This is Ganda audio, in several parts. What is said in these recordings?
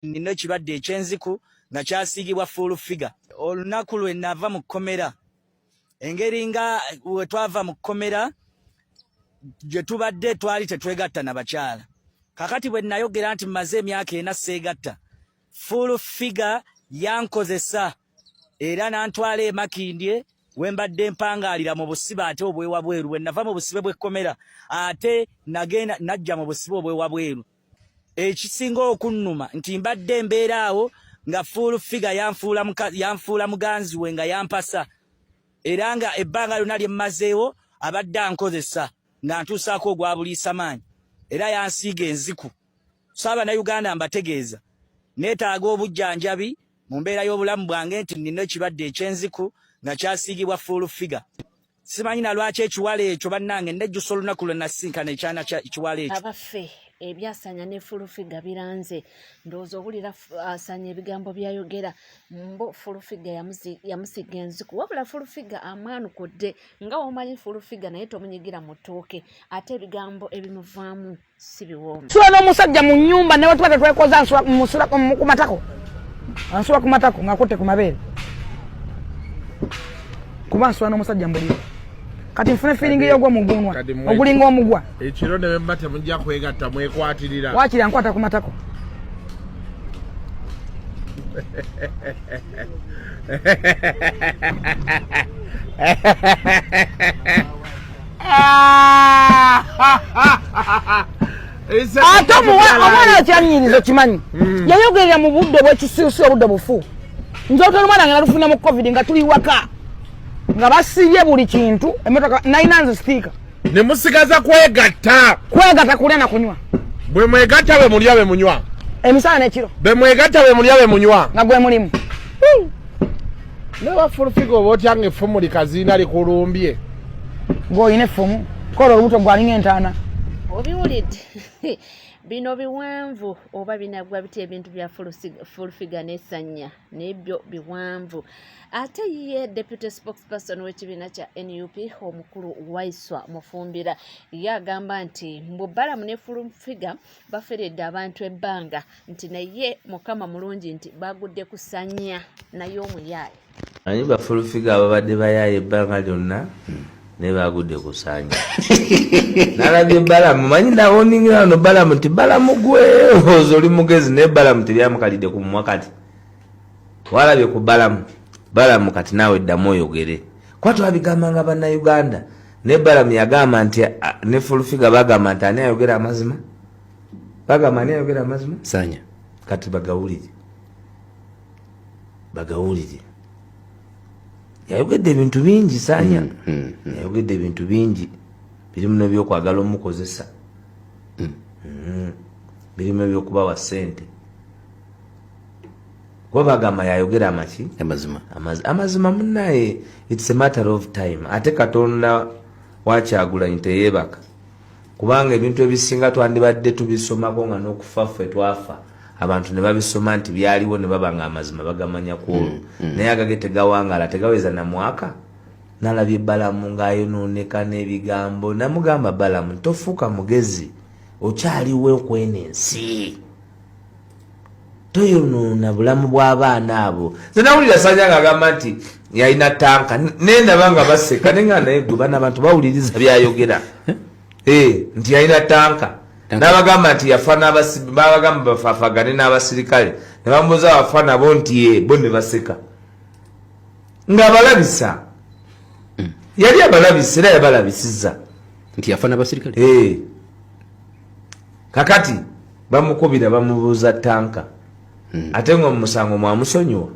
nino kibadde ekyenziku nga kyasiigibwa full figure. Olunaku lwe nava mu kkomera, engeri nga we twava mu kkomera gye tubadde twali tetwegatta na bakyala. Kakati bwe nayogera nti mmaze emyaka 4 seegatta, full figure yankozesa era nantwala e Makindye we mbadde mpangaalira mu busibe ate obwewa bweru. Bwe nava mu busibe bw'ekkomera ate nagenda najja mu busibe obwewa bweru. Ekisinga okunnuma nti mbadde mbeera awo nga full figure yanfuula muganzi we nga yampasa, era nga ebbanga lyonna lye mmazeewo abadde ankozesa nga ntuusaako ogwa buliisa maanyi, era yansiiga enziku. Ssaabannayuganda mbategeeza neetaaga obujjanjabi mu mbeera y'obulamu bwange nti nina ekirwadde ekyenziku nga kyasiigibwa full figure. Simanyi na lwaki ekiwala ekyo bannange nejjusa olunaku lwe nasinkana ekyana ekiwala ekyo. Abaffe ebyasanya ne full figure biranze, ndowooza owulira asanya ebigambo byayogera mbo full figure yamusiga enziku, wabula full figure amwanukudde nga womanyi full figure naye tomunyigira mu ttooke, ate ebigambo ebimuvaamu si biwoomu. Nsula n'omusajja mu nnyumba ne wetuba tetwekoza nsula ku matako, ansula ku matako ng'akutte ku mabeere, kuba nsula n'omusajja mbulira. Kati nfune feeling y'ogwa mugunwa ogulinga omugwa ekiro ne bemba temujja kwegatta mwekwatirira wakiri ankwata ku matako. Ate omwana akyanyiriza kimanyi yayogerera mu budde bw'ekisiusi obudde bufu nze omwana nga nalufuna mu covid nga tuli waka nga basibye buli kintu emotoka nainanze sticker ne musigaza kwegatta kulya na kunywa. Bwe mwegatta bwe mulya bwe munywa emisana n'ekiro bwe mwegatta bwe mulya bwe munywa nga gwe mulimu. Ne wa full figure oba otyange effumu likaziina likulumbye ng'olina effumu kola olubuto gwalinga entaana. Obiwulidde bino biwanvu oba binagwa biti ebintu bya full figure n'essanya n'ebyo biwanvu. Ate ye deputy spokesperson w'ekibiina kya NUP omukulu Waiswa Mufumbira yagamba nti mbubalamu ne full figure baferedde abantu ebbanga nti naye mukama mulungi nti bagudde kusanya naye omuyaaye. Ani ba full figure ababadde bayaaye ebbanga lyonna ne bagudde kusanya. Nalabye balamu manyi nawo ningira no balamu nti balamu gwe oli mugezi ne balamu tebyamukalidde ku mumwa kati. Walabye ku balamu kati nawe ddamu oyogere. Kwa twabigamba nga bannayuganda ne balamu yagamba nti ne full figure bagamba nti ani ayogera amazima. Bagamba ani ayogera amazima sanya kati bagawulire. Yayogedde ebintu bingi sanya. Yayogedde ebintu bingi birimu n'ebyokwagala omukozesa, birimu ebyokubawa ssente. Kuba bagamba yayogera amaki amazima munnaye, it's a matter of time. Ate Katonda Wakyagulanyi teyeebaka kubanga ebintu ebisinga twandibadde tubisomako nga n'okufa ffe twafa abantu ne babisoma nti byaliwo ne babanga amazima bagamanya kwolwo naye agage tegawangala tegaweza na mwaka. Nalabye balamu ng'ayonooneka n'ebigambo. Namugamba balamu tofuuka mugezi, okyaliwo okwena ensi, toyonoona bulamu bw'abaana abo. Nze nawulira Sanya ng'agamba nti yalina tanka nendaba nga baseka nenga naye gwe bana abantu bawuliriza byayogera nti yalina tanka. N'abagamba nti yafa babagamba bafafagane n'abasirikale ne bamubuuza wafa nabo nti bo ne baseka ng'abalabisa. Yali abalabisa era yabalabisizza nti yafa n'abasirikale. Kakati bamukubira bamubuuza tanka ate nga musango mwamusonyiwa.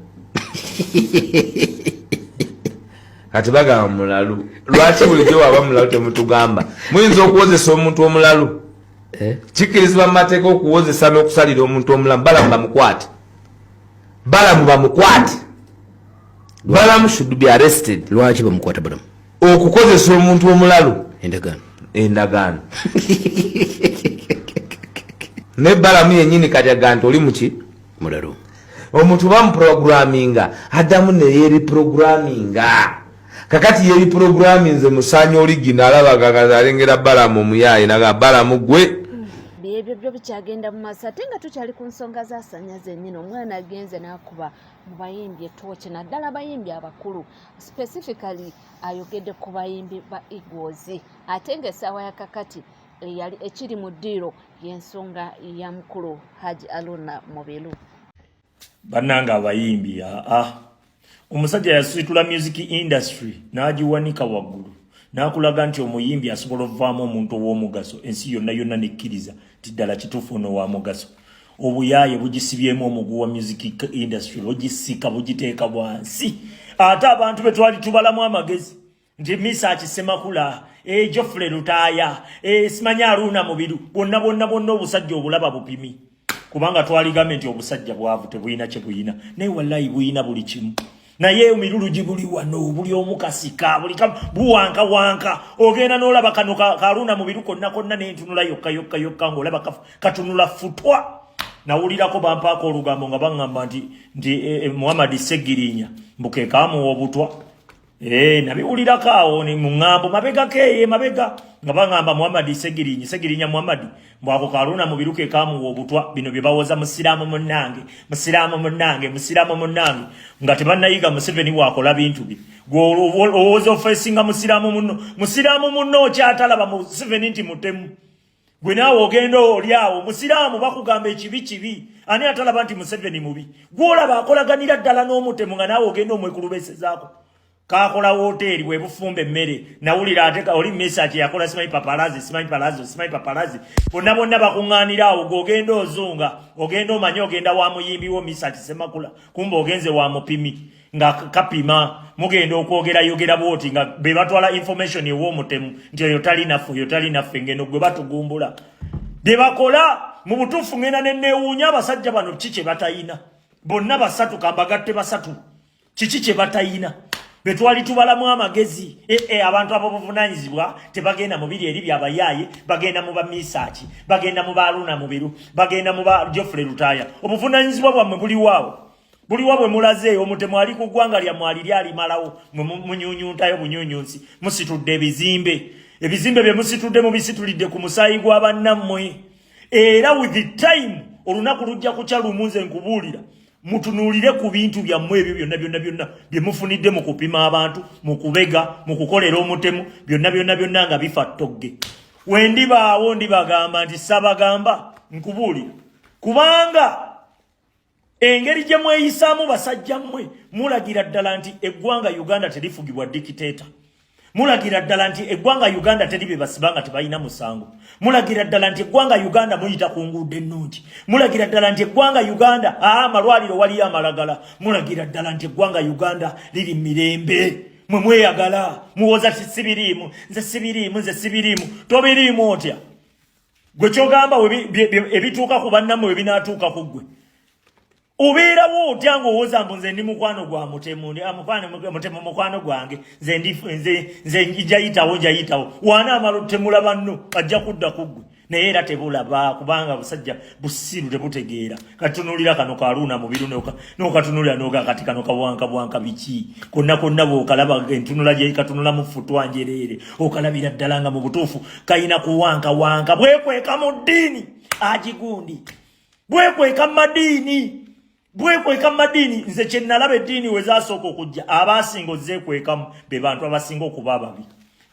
Kati bagamba mulalu. Lwaki bulijjo waba mulalu temutugamba? Muyinza okuwozesa omuntu omulalu. Kikirizibwa mu mateeka okuwozesa n'okusalira omuntu omulamu. Balamu bamukwate. Balamu should be arrested. Lwaki bamukwata balamu? Okukozesa omuntu omulalu endagaano. Ne balamu yennyini kati agantu oli muki mulalu. Omuntu bamuprograminga addamu ne yeeriprograminga. Kakati yeeriprograminze musaanya oligina alabaga alengera balamu omuyaaye naga balamu gwe ebyo byo bikyagenda mu maaso ate nga tukyali ku nsonga zaasanya zennyini omwana agenze n'akuba mu bayimbi etooki naddala bayimbi abakulu specifically ayogedde ku bayimbi ba Eagles ate ng'essaawa ya kakati eyali ekiri mu ddiiro y'ensonga ya mukulu Haji Aluna Mubiru. Bannanga abayimbi omusajja yasitula music industry n'agiwanika waggulu n'akulaga nti omuyimbi asobola ovaamu omuntu ow'omugaso ensi yonna yonna nekkiriza ti ddala kituufu ono wa mugaso obuyaaye bugisibyemu omuguu wa music industry ogisika bugiteeka bwansi ate abantu be twali tubalamu amagezi nti Misa Kisemakula Geoffrey Lutaaya Simanya Aruna Mubiru bonna obusajja obulaba bupimi kubanga twaligambe nti obusajja bwavu tebuyina kye buyina naye wallahi buyina buli kimu naye emirulu gibuli wano buli omukasika buli buwanka ogenda n'olaba kano Aruna Mubiru konna n'entunula yokka ng'olaba katunula futwa nawulirako bampaako olugambo nga baŋŋamba nti Muhammad Segirinya mbukeekaamuwa obutwa nabiwulirako awo ni muŋŋambo mabega nga baŋŋamba Muhammad Segirinya Muhammad mbwako Aruna Mubiru keekaamuwa obutwa bino bye bawoza musiraamu munnange nga tebannayiga Museveni bwakola bintu bye gw'olowooza ofeesinga musiraamu munno okyatalaba Museveni nti mutemu gwe naawe ogenda oli awo musiraamu bakugamba ekibi ani atalaba nti Museveni mubi gw'olaba akolaganira ddala n'omutemu nga naawe ogenda omwekulubesezaako kakola hoteli bwe bufumba emmere nawulira ate oli message yakola simanyi paparazi bonna bakuŋŋaanira awo gogenda ozunga ogenda omanyi ogenda wa muyimbi wo Misa Kisemakula kumba ogenze wa mupimi nga kapima mugenda okwogera bwoti nga be batwala information ew'omutemu nti oyo tali naffe ngeno gwe batugumbula bye bakola mu butuufu ngenda nenneewuunya abasajja bano kiki kye batayina bonna basatu kambagatte basatu kiki kye batayina betwali tubalamu amagezi abantu abo buvunanyizibwa tebagenda mu biri eri byabayaaye bagenda mu ba Misaki bagenda mu ba Aruna Mubiru bagenda mu ba Geoffrey Lutaaya obuvunanyizibwa bwammwe buliwa bwe mulaze omutemu ali ku ggwanga lya mwali lyali malawo munyunyuntayo bunyunyunsi musitudde ebizimbe bye musitudde mubisitulidde ku musaayi gw'abannammwe era with the time olunaku lujja kukya lumunze nkubuulira mutunuulire ku bintu byammwe ebyo byonna bye mufunidde mu kupima abantu mu kubega mu kukolera omutemu byonna nga bifa ttogge wendibaawo ndibagamba nti sabagamba nkubuulira kubanga engeri gye mweyisaamu basajja mmwe mulagira ddala nti eggwanga Uganda terifugibwa dikiteeta mulagira ddala nti eggwanga Uganda teribe basibanga tebalina musango mulagira ddala nti eggwanga Uganda muyita ku nguudo ennungi mulagira ddala nti eggwanga Uganda amalwaliro waliyo amalagala mulagira ddala nti eggwanga Uganda liri mirembe mwe mweyagala muwoza sibiriimu nze sibiriimu tobiriimu otya gwe kyogamba ebituuka ku bannammwe we binaatuuka ku ggwe ubeerawo otya ng'owooza mbu nze ndi mukwano gwa mutemu mutemu mukwano gwange nze njayitawo waana amala otemula banno ajja kudda ku ggwe naye era tebulaba kubanga busajja busiru tebutegeera katunuulira kano ka Aruna Mubiru n'okatunuulira n'oga kati kano kabwanka biki konna bw'okalaba entunula gye katunula mu ffutwa njereere okalabira ddala nga mu butuufu kayina kuwanka bwekweka mu ddiini agigundi bwekweka madini nze kye nalaba eddiini we zaasooka okujja abaasinga ozeekwekamu be bantu abasinga okuba ababi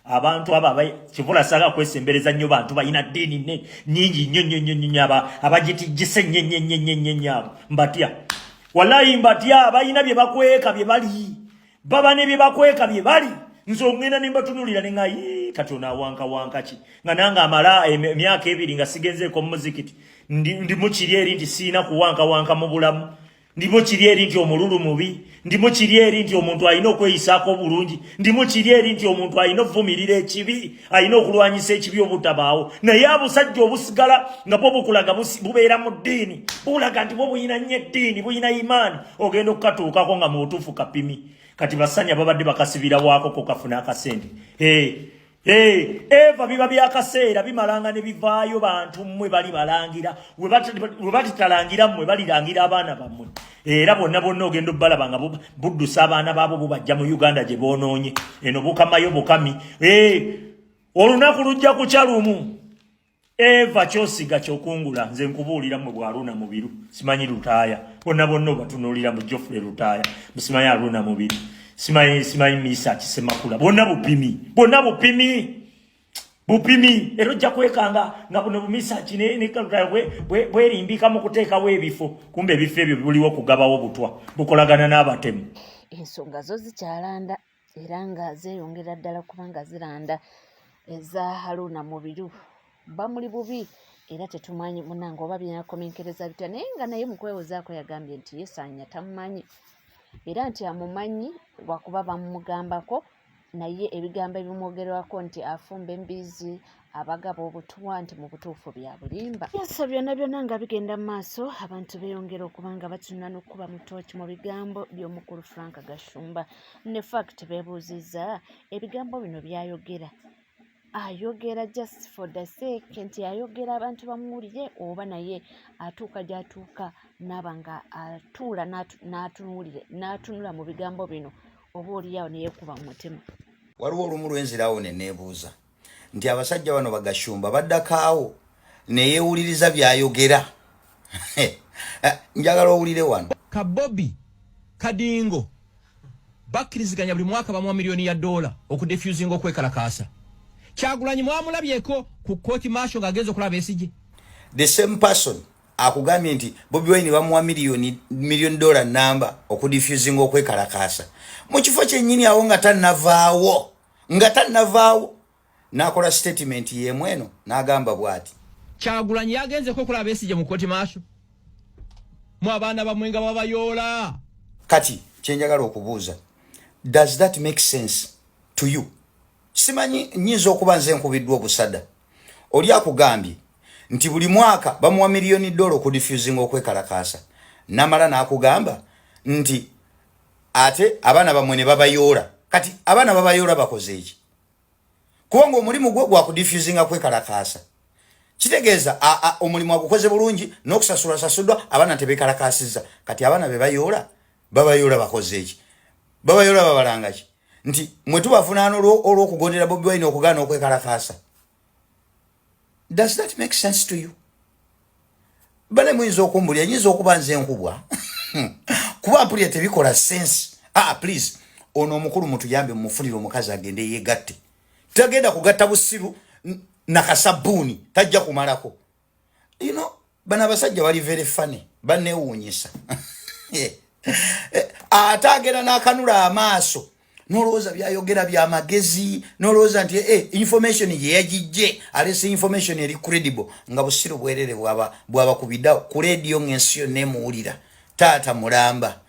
abantu abo kivula saga kwesembereza nnyo bantu balina ddiini nnyingi nnyo abagitijjise nnyo abo mbatya wallahi mbatya balina bye bakweka bye bali baba ne bye bakweka bye bali nze ogenda ne mbatunuulira ne nga Katonda wanka ki nga nange amala emyaka 2 nga sigenzeeko mu muzikiti ndimu kiri eri nti siina kuwanka mu bulamu ndimu kiri eri nti omululu mubi ndimu kiri eri nti omuntu alina okweyisaako bulungi ndimu kiri eri nti omuntu alina okuvumirira ekibi alina okulwanyisa ekibi obutabaawo naye abusajja obusigala nga bwo bukulaga bubeera mu ddiini bulaga nti bwo buyina nnyo eddiini buyina imaani ogenda okukatuukako nga mu butuufu kapimi kati basanya babadde bakasibira waako kokafuna akasente eva biba byakaseera bimalanga ne bivaayo bantu mmwe bali balangira we batitalangira mmwe balirangira abaana bammwe era bonna ogenda obbalaba nga buddusa abaana baabo bubajja mu Uganda gye boonoonye eno bukamayo bukami olunaku lujja kukya lumu eva kyosiga kyokungula nze nkubuulira mu bwaruna mubiru simanyi lutaaya bonna bonna batunulira mu Geoffrey lutaaya musimanyi aruna mubiru simanyi misa kisemakula bonna bupimi ero jja kwekanga nga buno bumisa kine ne bwerimbika mu kuteekawo ebifo kumbe ebifo ebyo bibuliwo kugabawo butwa bukolagana n'abatemu ensonga zo zikyalanda era nga zeeyongera ddala kubanga ziranda eza Haruna Mubiru bamuli bubi era tetumanyi munange oba binakomenkereza bitya naye nga naye mu kwewozaako yagambye nti Yesanya tamumanyi era nti amumanyi wakuba bamugambako naye ebigambo ebimwogerwako nti afumba embizi abagaba obutwa nti mu butuufu bya bulimba byasa byonna byonna nga bigenda mu maaso abantu beeyongera okuba nga batuna n'okuba mu tooki mu bigambo by'omukulu Frank Gashumba ne fact beebuuzizza ebigambo bino byayogera ayogera just for the sake nti ayogera abantu bamuwulire oba naye atuuka gy'atuuka naba nga atuula n'atunula mu bigambo bino oba oliyawo neyeekuba mu mutima waliwo olumu lwenzirawo ne neebuuza nti abasajja bano Bagashumba baddakaawo neyeewuliriza byayogera njagala owulire wano Kabobi Kadingo bakkiriziganya buli mwaka bamuwa $1 million okudefusinga okwekalakaasa Kyagulanyi mwamulabyeko ku kooti maasho ng'agenza okulaba Besigye the same person akugambye nti Bobi Wine bamuwa $1 million namba okudifusinga okwekalakaasa mu kifo kyennyini awo nga tannavaawo n'akola statement y'emweno n'agamba bw'ati Kyagulanyi yagenzeko okulaba Besigye mu kooti maasho mu abaana bamwe nga babayoola kati kyenjagala okubuuza does that make sense to you simanyi nyinza okuba nze nkubiddwa obusada oli akugambye nti buli mwaka bamuwa $1 million okudifusinga okwekalakaasa namala n'akugamba nti ate abaana bamwe ne babayoola kati abaana babayoola bakoze eki kubanga omulimu gwe gwa kudifusinga kwekalakaasa kitegeeza omulimu agukoze bulungi n'okusasula abaana tebekalakaasizza kati abaana be babayoola bakoze eki babayoola babalanga ki nti mwe tubavunaana olw'okugondera Bobi Wine okugaana okwekalakaasa does that make sense to you bale muyinza okumbulya nyinza okuba nze nkubwa kuba mpulira tebikola sense please ono omukulu mutuyambe mumufunire omukazi agende yeegatte tagenda kugatta busiru nakasabbuuni tajja kumalako bano abasajja bali very funny baneewuunyisa ate agenda n'akanula amaaso nolowooza byayogera bya magezi nolowooza nti information ye yagijje alese information eri credible nga busiru bwerere bwaba kubiddawo ku radio ng'ensi yonna emuwulira taata mulamba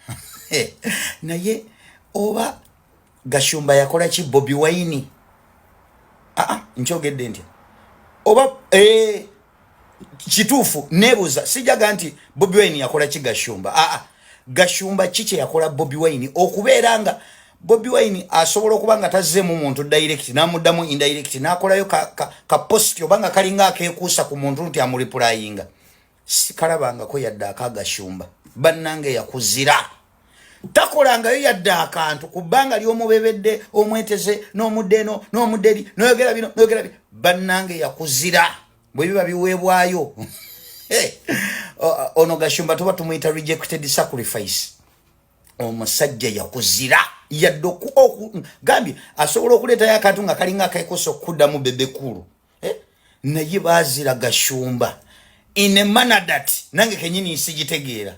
naye oba Gashumba yakola ki Bobi Wine nkyogedde ntya oba kituufu neebuuza sijaga nti Bobi Wine yakola ki Gashumba Gashumba kiki yakola Bobi Wine okubeera nga Bobi Wine asobola okuba nga tazzeemu muntu direct n'amuddamu indirect n'akolayo ka post obanga kalinga akeekuusa ku muntu nti amulipurayinga sikalabangako yadde Gashumba bannange yakuzira takolangayo yadde akantu ku bbanga ly'omubebedde omweteze n'omuddeno n'omudderi noyogera bino bannange yakuzira bwe biba biweebwayo ono Gashumba tuba tumuyita rejected sacrifice omusajja yakuzira yadde gambye asobola okuleetayo akantu nga kalinga akeekuusa okuddamu bebekulu naye baazira Gashumba in a manner that nange kenyini nsigitegeera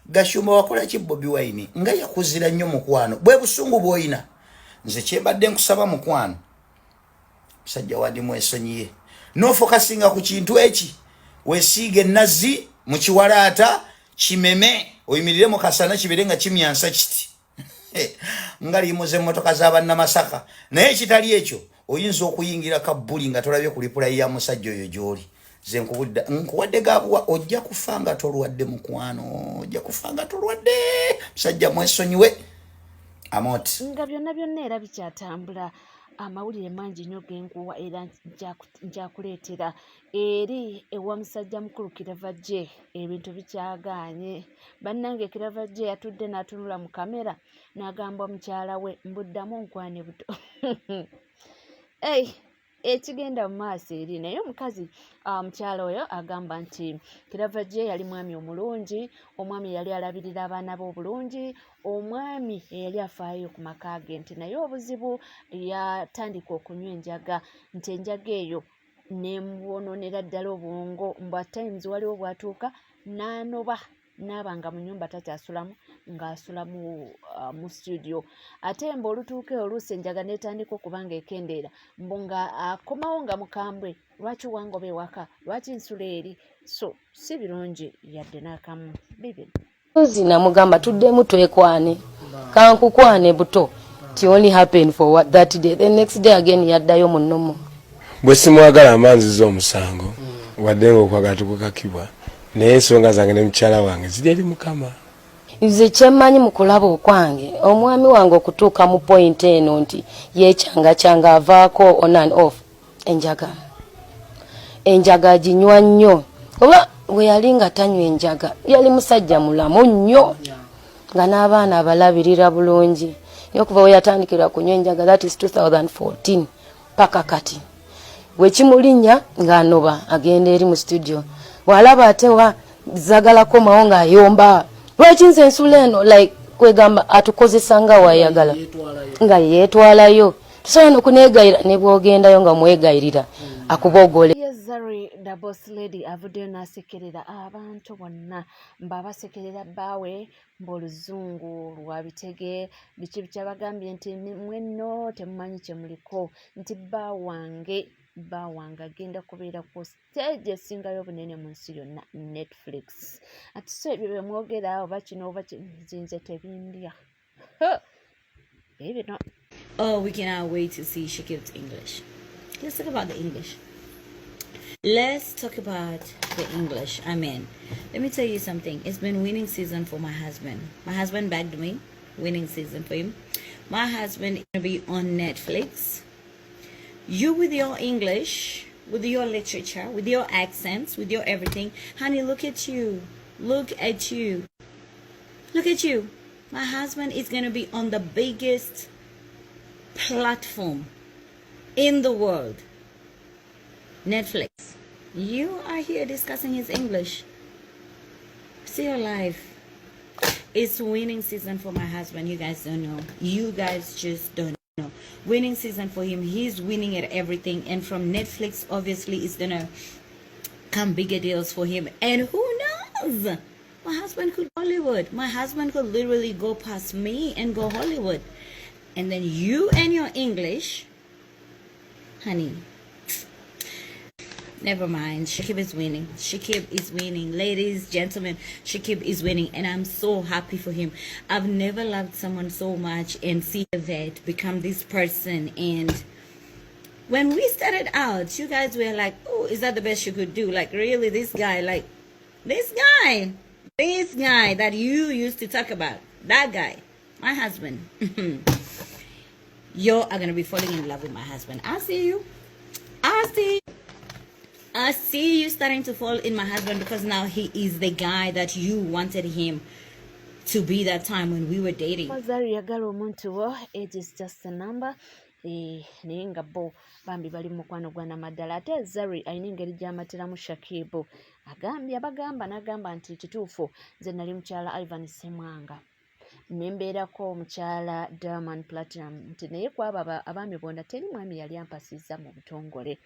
Gashumba wakola ki Bobi Wine nga yakuzira nnyo mukwano bwe busungu bw'oyina nze kyembadde nkusaba mukwano musajja wandi mwesonyiye n'ofokasinga ku kintu eki weesiige ennazi mu kiwalaata kimeme oyimirire mu kasana kibeere nga kimyansa kiti nga limuze emmotoka z'abannamasaka naye ekitali ekyo oyinza okuyingira kabbuli nga tolabye ku lipulayi ya musajja oyo gy'oli ze nkuwadde gabuwa ojja kufa nga tolwadde mukwano ojja kufa nga tolwadde musajja mwesonyiwe amoti nga byonna byonna era bikyatambula amawulire mangi nnyo genkuwa era njakuleetera eri ewa musajja mukulu Kiravajje ebintu bikyagaanye bannange Kiravajje yatudde n'atunula mu kamera n'agamba mukyala we mbuddamu nkwane buto ekigenda mu maaso eri naye omukazi mukyalo oyo agamba nti kirava gye yali mwami omulungi, omwami yali alabirira abaana be obulungi, omwami eyali afaayo ku maka ge, nti naye obuzibu yatandika okunywa enjaga, nti enjaga eyo nemubononera ddala obwongo, mbwa times waliwo bwatuuka n'anoba n'abanga mu nyumba takyasulamu ng'asula mu studio. Ate mbu olutuuka oluusi enjaga n'etandika okuba nga ekendeera, mbu nga akomawo nga mukambwe, lwaki wangoba ewaka, lwaki nsula eri, so si birungi yadde n'akamu. Bibiri namugamba tuddemu twekwane, kankukwane buto, it only happened for what that day, the next day again yaddayo mu nnomo. Bwe simwagala amanziza omusango wadde ng'okwagala tukukakibwa naye ensonga zange ne mukyala wange ziri eri Mukama. Nze kyemmanyi mu kulaba okwange omwami wange okutuuka mu point eno nti yekyanga avaako on and off enjaga aginywa nnyo, oba bwe yali nga tanywa enjaga yali musajja mulamu nnyo nga n'abaana abalabirira bulungi. Okuva we yatandikira kunywa enjaga, that is 2014 paka kati wekimulinnya ng'anoba agenda eri mu studio, bw'alaba ate wa zagalako mawo ng'ayomba, lwaki nze ensula eno like kwegamba atukozesa nga wayagala nga yeetwalayo, tusobola n'okuneegayira ne bw'ogendayo nga mwegayirira akubogole. Zari the boss lady avuddeyo n'asekerera abantu bonna mbabasekerera bbaawe mb'oluzungu lwabitege biki bikyabagambye nti mwenno temumanyi kye muliko, nti bbaawange agenda kubeera ku stage esingayo obunene mu nsi yonna, Netflix. Ati so ebyo bye mwogera oba kino oba nze tebindya. Baby, no. Oh, we cannot wait to see Shakib's English. Let's talk about the English. Let's talk about the English. I mean, let me tell you something. It's been winning season for my husband. My husband bagged me. Winning season for him. My husband is going to be on Netflix. You with your English, with your literature, with your accents, with your everything. Honey, look at you. Look at you. Look at you. My husband is going to be on the biggest platform in the world. Netflix. You are here discussing his English. See your life. It's winning season for my husband. You guys don't know. You guys just don't know. Winning season for him. He's winning at everything. And from Netflix, obviously, it's gonna come bigger deals for him. And who knows? My husband could Hollywood. My husband could literally go past me and go Hollywood. And then you and your English, honey. Never mind. Shakib is winning. Shakib is winning. Ladies, gentlemen, Shakib is winning. And I'm so happy for him. I've never loved someone so much and see that become this person. And when we started out, you guys were like, oh, is that the best you could do? Like, really, this guy that you used to talk about, that guy, my husband. You are going to be falling in love with my husband. I see you. I see you starting to fall in my husband because now he is the guy that you wanted him to be that time when we were dating. Age is just a number. Naye nga bo bambi bali mu mukwano gwa namaddala. Ate Zari ayina engeri gy'amatiramu Shakibu. Abagamba n'agamba nti kituufu nze nali mukyala Ivan Ssemwanga. Nembeerako omukyala Diamond Platinum nti naye kwaba abaami bonna teri mwami yali ampasizza mu butongole.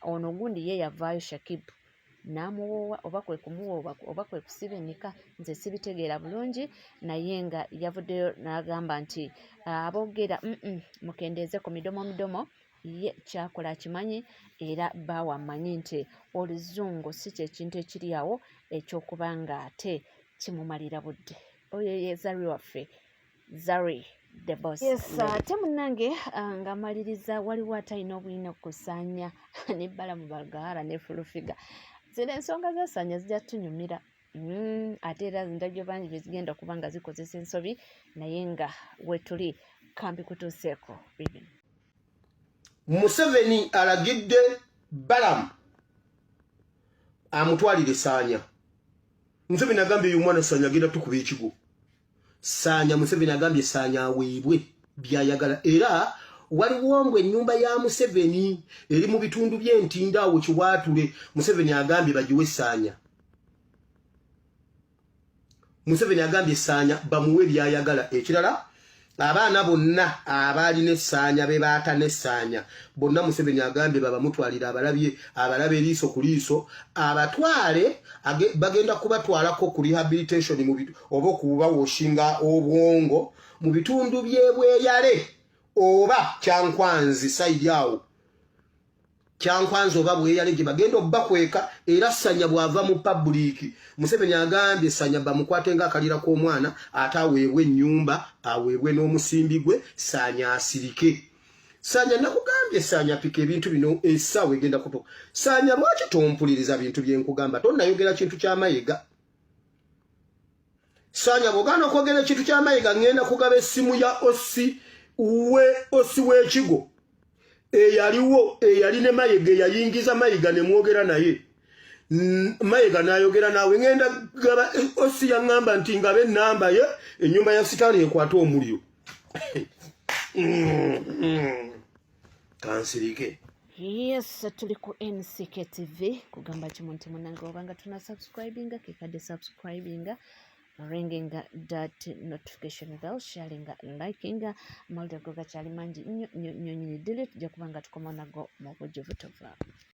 Ono gundi ye yavaayo Shakibu n'amuwoowa oba kwe kumuwoowa oba kwe kusibinika nze sibitegeera bulungi, naye nga yavuddeyo n'agamba nti aboogera mukendeeze ku midomo ye kyakola akimanyi era baawa amanyi nti oluzungu si kyekintu ekiri awo ekyokuba nga ate kimumalira budde. Oyo ye Zari waffe, Zari the boss. Yes, temunange ngamaliriza waliwo atalina obulina okusaanya nebbala mu Bagara ne Fulufiga. Zino ensonga zasaanya zijja tunyumira. Ate era ndabyo bangi bye zigenda kuba nga zikozesa ensobi naye nga wetuli kambi kutuuseeko. Museveni alagidde Balamu amutwalire Saanya. Museveni agambye uyu mwana Saanya agenda tukuba ekigo. Saanya Museveni agambye Saanya aweebwe byayagala era waliwo mbwe ennyumba ya Museveni eri mu bitundu by'Entindaawo Kiwaatule Museveni agambye bagiwe Ssaanya. Museveni agambye Ssaanya bamuwe byayagala. Ekirala abaana bonna abaali ne Ssaanya be baata ne Ssaanya bonna Museveni agambye babamutwalira abalabe liiso ku liiso abatwale bagenda kubatwalako ku rehabilitation oba okubawoshinga obwongo mu bitundu by'Ebweyale oba Kyankwanzi sayidi awo Kyankwanzi oba Bweyale gye bagenda obbakweka era Ssaanya bw'ava mu public Museveni agambye Ssaanya bamukwate ng'akalira k'omwana ate aweebwe ennyumba aweebwe n'omusimbi gwe Ssaanya asirike. Ssaanya nakugambye Ssaanya pika ebintu bino essaawa egenda kutuuka. Ssaanya lwaki tompuliriza bintu bye nkugamba tonnayogera kintu ky'amayiga. Ssaanya bw'ogaana okwogera ekintu ky'amayiga ngenda kugaba essimu ya Ossi w'Ekigo eyaliwo eyali ne Mayiga eyayingiza Mayiga ne mwogera naye Mayiga n'ayogera naawe ngenda gaba Ossi yaŋŋamba nti ngabe ennamba ye ennyumba ya Sitaani ekwata omuliro. Kansirike. Yes, tuli ku NCK TV kugamba kimu nti munange obanga tuna subscribinga kekadde subscribinga ringing that notification bell sharing liking amawulire go gakyali mangi nnyo nnyo nnyo ddala tujja kuba nga tukoma nago mu bujjuvu tova.